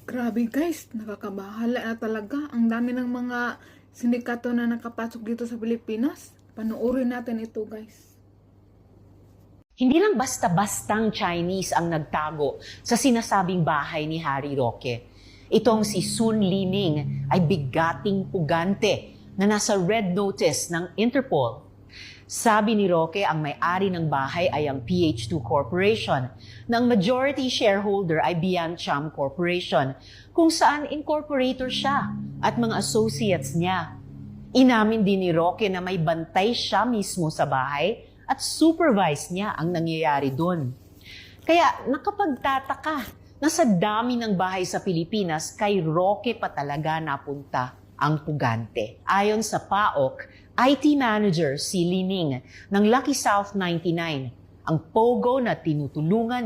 Grabe guys, nakakabahala na talaga. Ang dami ng mga sindikato na nakapasok dito sa Pilipinas. Panoorin natin ito guys. Hindi lang basta-bastang Chinese ang nagtago sa sinasabing bahay ni Harry Roque. Itong si Sun Lining ay bigating pugante na nasa red notice ng Interpol. Sabi ni Roque, ang may-ari ng bahay ay ang PH2 Corporation, ng majority shareholder ay Biancham Corporation, kung saan incorporator siya at mga associates niya. Inamin din ni Roque na may bantay siya mismo sa bahay at supervise niya ang nangyayari doon. Kaya nakapagtataka na sa dami ng bahay sa Pilipinas, kay Roque pa talaga napunta ang pugante. Ayon sa PAOK, IT manager si Lining ng Lucky South 99, ang pogo na tinutulungan